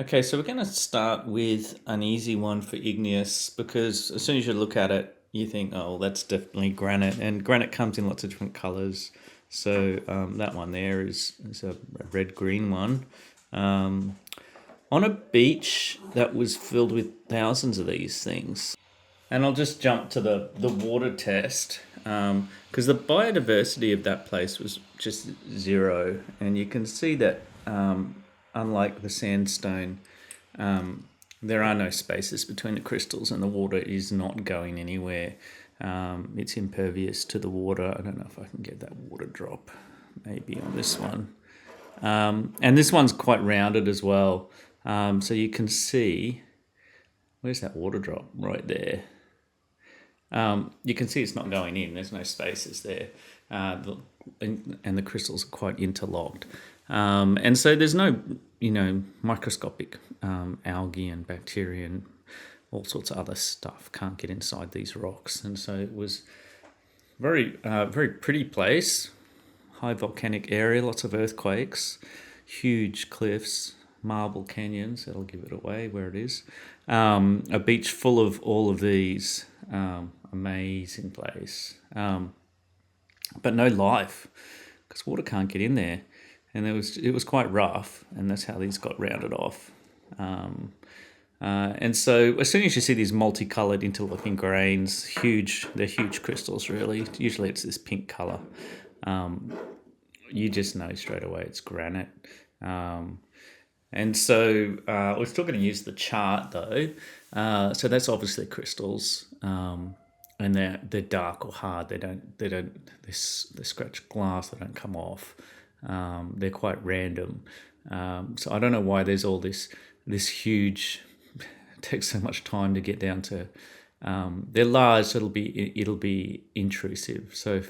Okay, so we're going to start with an easy one for igneous because as soon as you look at it, you think, oh, that's definitely granite. And granite comes in lots of different colors. So that one there is a red-green one. On a beach that was filled with thousands of these things. And I'll just jump to the water test because the biodiversity of that place was just zero. And you can see that unlike the sandstone, there are no spaces between the crystals and the water is not going anywhere. It's impervious to the water. I don't know if I can get that water drop maybe on this one. And this one's quite rounded as well. So you can see, where's that water drop? Right there. You can see it's not going in. There's no spaces there. And the crystals are quite interlocked. And so there's no, microscopic algae and bacteria and all sorts of other stuff can't get inside these rocks. And so it was very pretty place, high volcanic area, lots of earthquakes, huge cliffs, marble canyons. That'll give it away where it is. A beach full of all of these. Amazing place. But no life because water can't get in there. And it was quite rough, and that's how these got rounded off. And so as soon as you see these multicolored interlocking grains, they're huge crystals really. Usually it's this pink color. You just know straight away it's granite. And so we're still going to use the chart though. So that's obviously crystals. And they're dark or hard. They scratch glass. They don't come off. They're quite random. So I don't know why there's all this huge. It takes so much time to get down to. They're large, so it'll be intrusive. So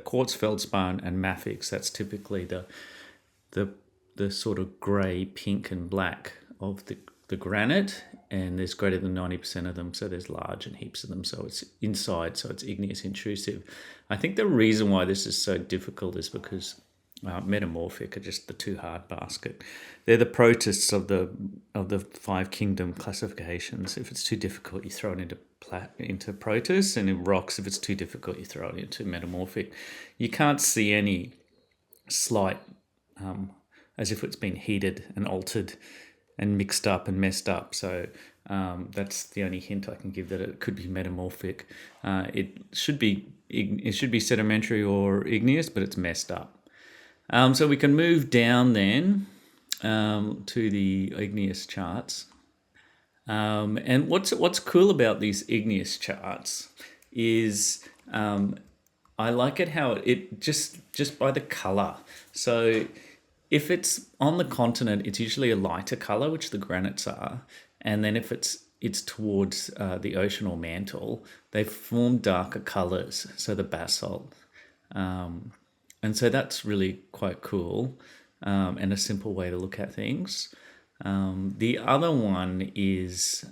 quartz feldspar and mafics. That's typically the sort of grey, pink, and black of the granite, and there's greater than 90% of them, so there's large and heaps of them, so it's inside, so it's igneous intrusive. I think the reason why this is so difficult is because metamorphic are just the too hard basket. They're the protists of the five kingdom classifications. If it's too difficult, you throw it into protists, and in rocks, if it's too difficult, you throw it into metamorphic. You can't see any slight, as if it's been heated and altered and mixed up and messed up. So that's the only hint I can give that it could be metamorphic. It should be sedimentary or igneous, but it's messed up. So we can move down then to the igneous charts. And what's cool about these igneous charts is I like it how it just by the color. So if it's on the continent, it's usually a lighter color, which the granites are. And then if it's towards the ocean or mantle, they form darker colors, so the basalt. And so that's really quite cool and a simple way to look at things. The other one is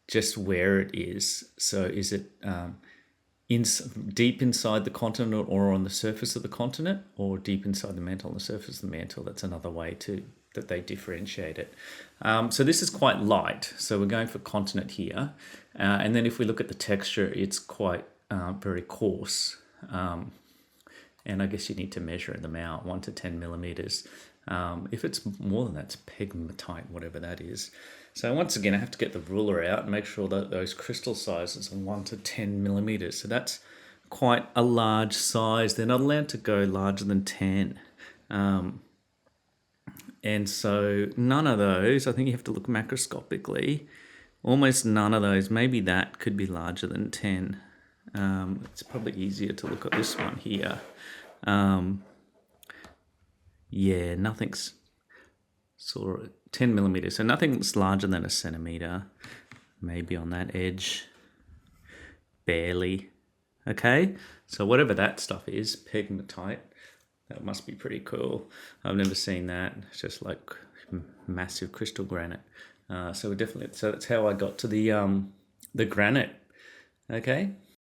just where it is. So is it deep inside the continent or on the surface of the continent, or deep inside the mantle on the surface of the mantle? That's another way that they differentiate it. So this is quite light. So we're going for continent here. And then if we look at the texture, it's quite very coarse. And I guess you need to measure them out, 1 to 10 millimeters. If it's more than that, it's pegmatite, whatever that is. So once again, I have to get the ruler out and make sure that those crystal sizes are 1 to 10 millimeters. So that's quite a large size. They're not allowed to go larger than 10. And so none of those, I think you have to look macroscopically, almost none of those, maybe that could be larger than 10. It's probably easier to look at this one here. Yeah, nothing's sort of 10 millimeters, so nothing's larger than a centimeter, maybe on that edge, barely. Okay, so whatever that stuff is, pegmatite, that must be pretty cool. I've never seen that. It's just like massive crystal granite. So that's how I got to the granite. Okay.